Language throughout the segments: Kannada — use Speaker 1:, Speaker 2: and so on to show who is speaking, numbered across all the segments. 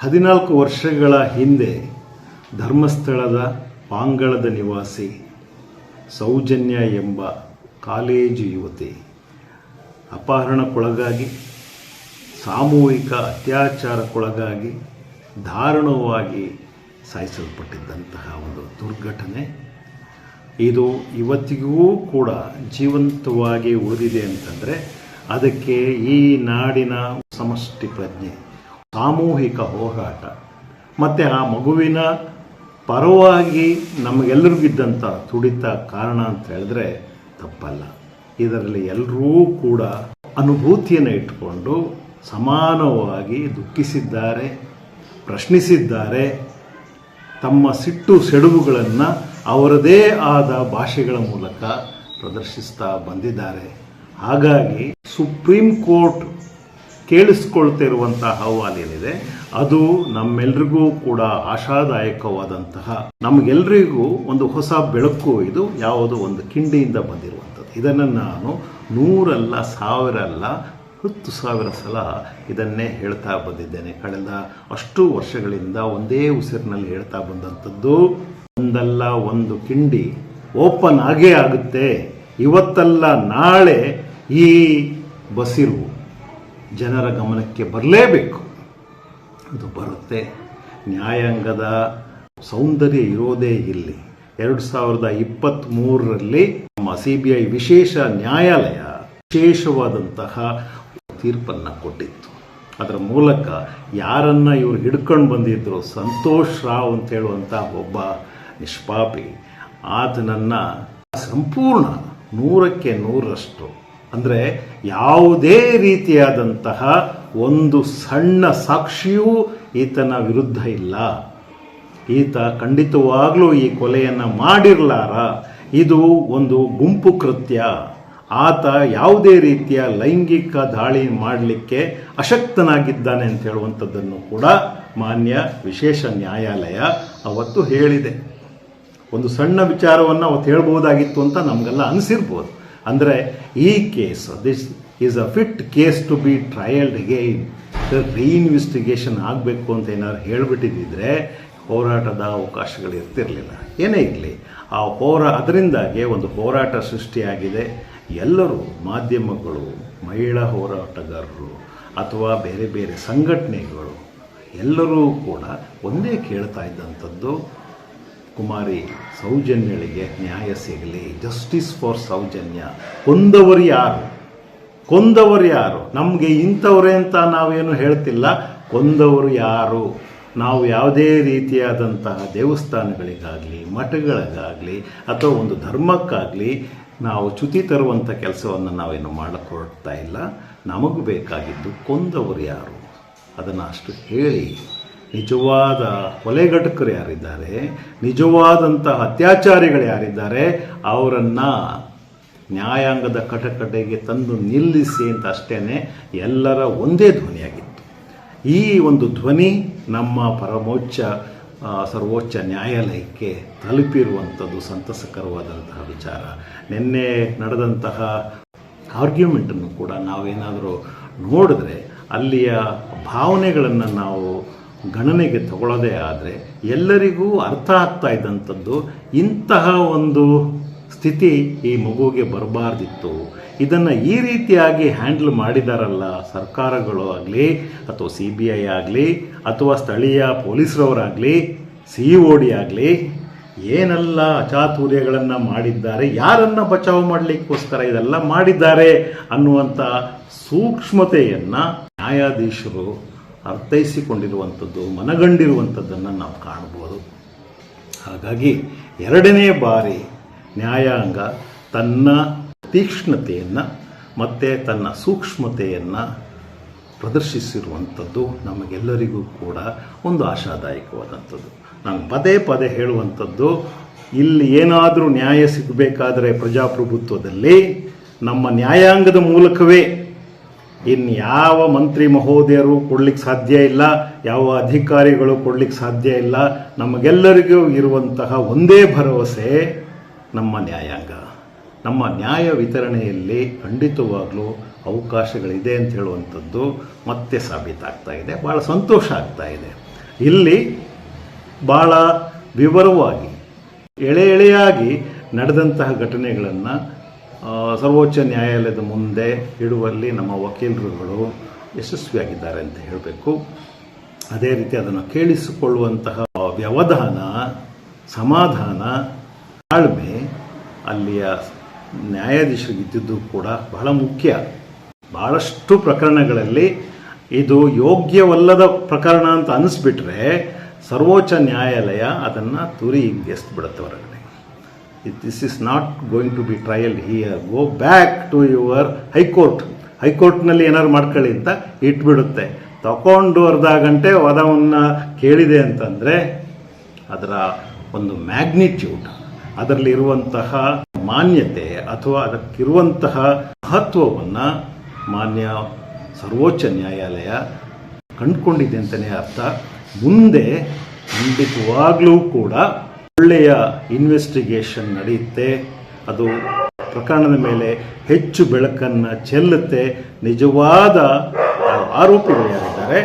Speaker 1: 14 ವರ್ಷಗಳ ಹಿಂದೆ ಧರ್ಮಸ್ಥಳದ ಪಾಂಗಳದ ನಿವಾಸಿ ಸೌಜನ್ಯ ಎಂಬ ಕಾಲೇಜು ಯುವತಿ ಅಪಹರಣಕ್ಕೊಳಗಾಗಿ ಸಾಮೂಹಿಕ ಅತ್ಯಾಚಾರಕ್ಕೊಳಗಾಗಿ ದಾರುಣವಾಗಿ ಸಾಯಿಸಲ್ಪಟ್ಟಿದ್ದಂತಹ ಒಂದು ದುರ್ಘಟನೆ ಇದು ಇವತ್ತಿಗೂ ಕೂಡ ಜೀವಂತವಾಗಿ ಉಳಿದಿದೆ ಅಂತಂದರೆ ಅದಕ್ಕೆ ಈ ನಾಡಿನ ಸಮಷ್ಟಿ ಪ್ರಜ್ಞೆ, ಸಾಮೂಹಿಕ ಹೋರಾಟ ಮತ್ತು ಆ ಮಗುವಿನ ಪರವಾಗಿ ನಮಗೆಲ್ಲರಿಗಿದ್ದಂಥ ತುಡಿತ ಕಾರಣ ಅಂತ ಹೇಳಿದ್ರೆ ತಪ್ಪಲ್ಲ. ಇದರಲ್ಲಿ ಎಲ್ಲರೂ ಕೂಡ ಅನುಭೂತಿಯನ್ನು ಇಟ್ಟುಕೊಂಡು ಸಮಾನವಾಗಿ ದುಃಖಿಸಿದ್ದಾರೆ, ಪ್ರಶ್ನಿಸಿದ್ದಾರೆ, ತಮ್ಮ ಸಿಟ್ಟು ಸೆಡುವುಗಳನ್ನು ಅವರದೇ ಆದ ಭಾಷೆಗಳ ಮೂಲಕ ಪ್ರದರ್ಶಿಸ್ತಾ ಬಂದಿದ್ದಾರೆ. ಹಾಗಾಗಿ ಸುಪ್ರೀಂ ಕೋರ್ಟ್ ಕೇಳಿಸ್ಕೊಳ್ತಿರುವಂಥ ಅಹವಾಲೇನಿದೆ ಅದು ನಮ್ಮೆಲ್ರಿಗೂ ಕೂಡ ಆಶಾದಾಯಕವಾದಂತಹ, ನಮಗೆಲ್ಲರಿಗೂ ಒಂದು ಹೊಸ ಬೆಳಕು. ಇದು ಯಾವುದೋ ಒಂದು ಕಿಂಡಿಯಿಂದ ಬಂದಿರುವಂಥದ್ದು. ಇದನ್ನು ನಾನು 100 ಅಲ್ಲ, 1000 ಅಲ್ಲ, 10,000 ಸಲ ಇದನ್ನೇ ಹೇಳ್ತಾ ಬಂದಿದ್ದೇನೆ. ಕಳೆದ ಅಷ್ಟು ವರ್ಷಗಳಿಂದ ಒಂದೇ ಉಸಿರಿನಲ್ಲಿ ಹೇಳ್ತಾ ಬಂದಂಥದ್ದು, ಒಂದಲ್ಲ ಒಂದು ಕಿಂಡಿ ಓಪನ್ ಆಗೇ ಆಗುತ್ತೆ. ಇವತ್ತಲ್ಲ ನಾಳೆ ಈ ಬಸಿರು ಜನರ ಗಮನಕ್ಕೆ ಬರಲೇಬೇಕು. ಅದು ಬರುತ್ತೆ. ನ್ಯಾಯಾಂಗದ ಸೌಂದರ್ಯ ಇರೋದೇ ಇಲ್ಲಿ. 2023ರಲ್ಲಿ ನಮ್ಮ CBI ವಿಶೇಷ ನ್ಯಾಯಾಲಯ ವಿಶೇಷವಾದಂತಹ ತೀರ್ಪನ್ನು ಕೊಟ್ಟಿತ್ತು. ಅದರ ಮೂಲಕ ಯಾರನ್ನು ಇವರು ಹಿಡ್ಕೊಂಡು ಬಂದಿದ್ರು, ಸಂತೋಷ್ ರಾವ್ ಅಂತ ಹೇಳುವಂಥ ಒಬ್ಬ ನಿಷ್ಪಾಪಿ, ಆತನನ್ನು ಸಂಪೂರ್ಣ 100ಕ್ಕೆ 100ರಷ್ಟು, ಅಂದರೆ ಯಾವುದೇ ರೀತಿಯಾದಂತಹ ಒಂದು ಸಣ್ಣ ಸಾಕ್ಷಿಯೂ ಈತನ ವಿರುದ್ಧ ಇಲ್ಲ. ಈತ ಖಂಡಿತವಾಗಲೂ ಈ ಕೊಲೆಯನ್ನು ಮಾಡಿರಲಾರ. ಇದು ಒಂದು ಗುಂಪು ಕೃತ್ಯ. ಆತ ಯಾವುದೇ ರೀತಿಯ ಲೈಂಗಿಕ ದಾಳಿ ಮಾಡಲಿಕ್ಕೆ ಅಶಕ್ತನಾಗಿದ್ದಾನೆ ಅಂತ ಹೇಳುವಂಥದ್ದನ್ನು ಕೂಡ ಮಾನ್ಯ ವಿಶೇಷ ನ್ಯಾಯಾಲಯ ಅವತ್ತು ಹೇಳಿದೆ. ಒಂದು ಸಣ್ಣ ವಿಚಾರವನ್ನು ಅವತ್ತು ಹೇಳ್ಬೋದಾಗಿತ್ತು ಅಂತ ನಮಗೆಲ್ಲ ಅನಿಸಿರ್ಬೋದು. ಅಂದರೆ ಈ case, this is a fit case to be trialled again, reinvestigation ಆಗಬೇಕು ಅಂತ ಏನಾದ್ರು ಹೇಳಿಬಿಟ್ಟಿದ್ದರೆ ಹೋರಾಟದ ಅವಕಾಶಗಳು ಇರ್ತಿರಲಿಲ್ಲ. ಏನೇ ಇರಲಿ, ಅದರಿಂದಾಗಿ ಒಂದು ಹೋರಾಟ ಸೃಷ್ಟಿಯಾಗಿದೆ. ಎಲ್ಲರೂ, ಮಾಧ್ಯಮಗಳು, ಮಹಿಳಾ ಹೋರಾಟಗಾರರು ಅಥವಾ ಬೇರೆ ಬೇರೆ ಸಂಘಟನೆಗಳು ಎಲ್ಲರೂ ಕೂಡ ಒಂದೇ ಕೇಳ್ತಾ ಇದ್ದಂಥದ್ದು, ಕುಮಾರಿ ಸೌಜನ್ಯಳಿಗೆ ನ್ಯಾಯ ಸಿಗಲಿ, ಜಸ್ಟಿಸ್ ಫಾರ್ ಸೌಜನ್ಯ. ಕೊಂದವರು ಯಾರು? ನಮಗೆ ಇಂಥವ್ರೆ ಅಂತ ನಾವೇನು ಹೇಳ್ತಿಲ್ಲ. ಕೊಂದವರು ಯಾರು? ನಾವು ಯಾವುದೇ ರೀತಿಯಾದಂತಹ ದೇವಸ್ಥಾನಗಳಿಗಾಗಲಿ, ಮಠಗಳಿಗಾಗಲಿ ಅಥವಾ ಒಂದು ಧರ್ಮಕ್ಕಾಗಲಿ ನಾವು ಚ್ಯುತಿ ತರುವಂಥ ಕೆಲಸವನ್ನು ನಾವೇನು ಮಾಡಿಕೊಡ್ತಾ ಇಲ್ಲ. ನಮಗೆ ಬೇಕಾಗಿದ್ದು ಕೊಂದವರು ಯಾರು, ಅದನ್ನು ಅಷ್ಟು ಹೇಳಿ, ನಿಜವಾದ ಕೊಲೆಗಟಕರು ಯಾರಿದ್ದಾರೆ, ನಿಜವಾದಂಥ ಅತ್ಯಾಚಾರಿಗಳು ಯಾರಿದ್ದಾರೆ, ಅವರನ್ನು ನ್ಯಾಯಾಂಗದ ಕಟಕಟೆಗೆ ತಂದು ನಿಲ್ಲಿಸಿ ಅಂತ ಅಷ್ಟೇ ಎಲ್ಲರ ಒಂದೇ ಧ್ವನಿಯಾಗಿತ್ತು. ಈ ಒಂದು ಧ್ವನಿ ನಮ್ಮ ಸರ್ವೋಚ್ಚ ನ್ಯಾಯಾಲಯಕ್ಕೆ ತಲುಪಿರುವಂಥದ್ದು ಸಂತಸಕರವಾದಂತಹ ವಿಚಾರ. ನಿನ್ನೆ ನಡೆದಂತಹ ಆರ್ಗ್ಯುಮೆಂಟನ್ನು ಕೂಡ ನಾವೇನಾದರೂ ನೋಡಿದ್ರೆ ಅಲ್ಲಿಯ ಭಾವನೆಗಳನ್ನು ನಾವು ಗಣನೆಗೆ ತಗೊಳ್ಳೋದೇ ಆದರೆ ಎಲ್ಲರಿಗೂ ಅರ್ಥ ಆಗ್ತಾ ಇದ್ದಂಥದ್ದು, ಇಂತಹ ಒಂದು ಸ್ಥಿತಿ ಈ ಮಗುವಿಗೆ ಬರಬಾರ್ದಿತ್ತು. ಇದನ್ನು ಈ ರೀತಿಯಾಗಿ ಹ್ಯಾಂಡಲ್ ಮಾಡಿದಾರಲ್ಲ ಸರ್ಕಾರಗಳು ಆಗಲಿ ಅಥವಾ CBI ಆಗಲಿ ಅಥವಾ ಸ್ಥಳೀಯ ಪೊಲೀಸರವರಾಗಲಿ, COD ಆಗಲಿ, ಏನೆಲ್ಲ ಅಚಾತುರ್ಯಗಳನ್ನು ಮಾಡಿದ್ದಾರೆ, ಯಾರನ್ನು ಬಚಾವ್ ಮಾಡಲಿಕ್ಕೋಸ್ಕರ ಇದೆಲ್ಲ ಮಾಡಿದ್ದಾರೆ ಅನ್ನುವಂಥ ಸೂಕ್ಷ್ಮತೆಯನ್ನು ನ್ಯಾಯಾಧೀಶರು ಅರ್ಥೈಸಿಕೊಂಡಿರುವಂಥದ್ದು, ಮನಗಂಡಿರುವಂಥದ್ದನ್ನು ನಾವು ಕಾಣ್ಬೋದು. ಹಾಗಾಗಿ 2ನೇ ಬಾರಿ ನ್ಯಾಯಾಂಗ ತನ್ನ ತೀಕ್ಷ್ಣತೆಯನ್ನು ಮತ್ತು ತನ್ನ ಸೂಕ್ಷ್ಮತೆಯನ್ನು ಪ್ರದರ್ಶಿಸಿರುವಂಥದ್ದು ನಮಗೆಲ್ಲರಿಗೂ ಕೂಡ ಒಂದು ಆಶಾದಾಯಕವಾದಂಥದ್ದು. ನಾನು ಪದೇ ಪದೇ ಹೇಳುವಂಥದ್ದು, ಇಲ್ಲಿ ಏನಾದರೂ ನ್ಯಾಯ ಸಿಗಬೇಕಾದರೆ ಪ್ರಜಾಪ್ರಭುತ್ವದಲ್ಲಿ ನಮ್ಮ ನ್ಯಾಯಾಂಗದ ಮೂಲಕವೇ. ಇನ್ಯಾವ ಮಂತ್ರಿ ಮಹೋದಯರು ಕೊಡ್ಲಿಕ್ಕೆ ಸಾಧ್ಯ ಇಲ್ಲ, ಯಾವ ಅಧಿಕಾರಿಗಳು ಕೊಡ್ಲಿಕ್ಕೆ ಸಾಧ್ಯ ಇಲ್ಲ. ನಮಗೆಲ್ಲರಿಗೂ ಇರುವಂತಹ ಒಂದೇ ಭರವಸೆ ನಮ್ಮ ನ್ಯಾಯಾಂಗ. ನಮ್ಮ ನ್ಯಾಯ ವಿತರಣೆಯಲ್ಲಿ ಖಂಡಿತವಾಗಲೂ ಅವಕಾಶಗಳಿದೆ ಅಂತ ಹೇಳುವಂಥದ್ದು ಮತ್ತೆ ಸಾಬೀತಾಗ್ತಾ ಇದೆ. ಭಾಳ ಸಂತೋಷ ಆಗ್ತಾ ಇದೆ. ಇಲ್ಲಿ ಭಾಳ ವಿವರವಾಗಿ ಎಳೆಯಾಗಿ ನಡೆದಂತಹ ಘಟನೆಗಳನ್ನು ಸರ್ವೋಚ್ಚ ನ್ಯಾಯಾಲಯದ ಮುಂದೆ ಇಡುವಲ್ಲಿ ನಮ್ಮ ವಕೀಲರುಗಳು ಯಶಸ್ವಿಯಾಗಿದ್ದಾರೆ ಅಂತ ಹೇಳಬೇಕು. ಅದೇ ರೀತಿ ಅದನ್ನು ಕೇಳಿಸಿಕೊಳ್ಳುವಂತಹ ವ್ಯವಧಾನ, ಸಮಾಧಾನ, ತಾಳ್ಮೆ ಅಲ್ಲಿಯ ನ್ಯಾಯಾಧೀಶರಿಗಿದ್ದುದು ಕೂಡ ಬಹಳ ಮುಖ್ಯ. ಬಹಳಷ್ಟು ಪ್ರಕರಣಗಳಲ್ಲಿ ಇದು ಯೋಗ್ಯವಲ್ಲದ ಪ್ರಕರಣ ಅಂತ ಅನಿಸ್ಬಿಟ್ರೆ ಸರ್ವೋಚ್ಚ ನ್ಯಾಯಾಲಯ ಅದನ್ನು ತುರಿ ಎಸ್ಬಿಡುತ್ತೆ ಹೊರಗಡೆ. This is not going to be trial here, go back to your ಹೈಕೋರ್ಟ್ನಲ್ಲಿ ಏನಾದ್ರು ಮಾಡ್ಕೊಳ್ಳಿ ಅಂತ ಇಟ್ಬಿಡುತ್ತೆ. ತಗೊಂಡು ಅರ್ಧ ಗಂಟೆ ವಾದವನ್ನು ಕೇಳಿದೆ ಅಂತಂದರೆ ಅದರ ಒಂದು ಮ್ಯಾಗ್ನಿಟ್ಯೂಡ್, ಅದರಲ್ಲಿರುವಂತಹ ಮಾನ್ಯತೆ ಅಥವಾ ಅದಕ್ಕಿರುವಂತಹ ಮಹತ್ವವನ್ನು ಮಾನ್ಯ ಸರ್ವೋಚ್ಚ ನ್ಯಾಯಾಲಯ ಕಂಡುಕೊಂಡಿದೆ ಅಂತಲೇ ಅರ್ಥ. ಮುಂದೆ ಖಂಡಿತವಾಗ್ಲೂ ಕೂಡ ಒಳ್ಳೆಯ ಇನ್ವೆಸ್ಟಿಗೇಷನ್ ನಡೆಯುತ್ತೆ. ಅದು ಪ್ರಕರಣದ ಮೇಲೆ ಹೆಚ್ಚು ಬೆಳಕನ್ನು ಚೆಲ್ಲುತ್ತೆ. ನಿಜವಾದ ಆರೋಪಿಗಳು ಯಾರಿದ್ದಾರೆ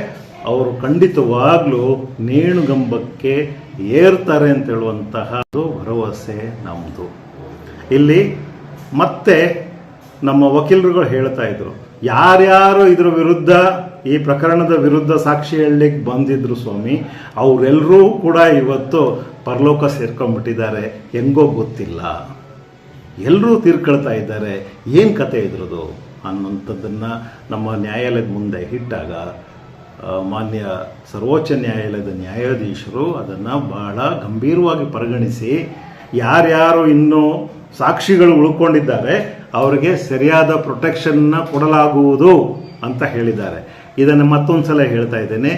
Speaker 1: ಅವರು ಖಂಡಿತವಾಗ್ಲೂ ನೇಣುಗಂಬಕ್ಕೆ ಏರ್ತಾರೆ ಅಂತ ಹೇಳುವಂತಹ ಭರವಸೆ ನಮ್ಮದು. ಇಲ್ಲಿ ಮತ್ತೆ ನಮ್ಮ ವಕೀಲರುಗಳು ಹೇಳ್ತಾ ಇದ್ರು, ಯಾರ್ಯಾರು ಇದ್ರ ವಿರುದ್ಧ, ಈ ಪ್ರಕರಣದ ವಿರುದ್ಧ ಸಾಕ್ಷಿ ಹೇಳಲಿಕ್ಕೆ ಬಂದಿದ್ರು ಸ್ವಾಮಿ, ಅವರೆಲ್ಲರೂ ಕೂಡ ಇವತ್ತು ಪರಲೋಕ ಸೇರ್ಕೊಂಡ್ಬಿಟ್ಟಿದ್ದಾರೆ, ಹೆಂಗೋ ಗೊತ್ತಿಲ್ಲ, ಎಲ್ಲರೂ ತೀರ್ಕೊಳ್ತಾ ಇದ್ದಾರೆ, ಏನು ಕತೆ ಇದ್ರದು ಅನ್ನೋಂಥದ್ದನ್ನು ನಮ್ಮ ನ್ಯಾಯಾಲಯದ ಮುಂದೆ ಇಟ್ಟಾಗ ಮಾನ್ಯ ಸರ್ವೋಚ್ಚ ನ್ಯಾಯಾಲಯದ ನ್ಯಾಯಾಧೀಶರು ಅದನ್ನು ಬಹಳ ಗಂಭೀರವಾಗಿ ಪರಿಗಣಿಸಿ ಯಾರ್ಯಾರು ಇನ್ನೂ ಸಾಕ್ಷಿಗಳು ಉಳ್ಕೊಂಡಿದ್ದಾರೆ ಅವರಿಗೆ ಸರಿಯಾದ ಪ್ರೊಟೆಕ್ಷನ್ನ ಕೊಡಲಾಗುವುದು ಅಂತ ಹೇಳಿದ್ದಾರೆ. ಇದನ್ನು ಮತ್ತೊಂದು ಸಲ ಹೇಳ್ತಾ ಇದ್ದೇನೆ.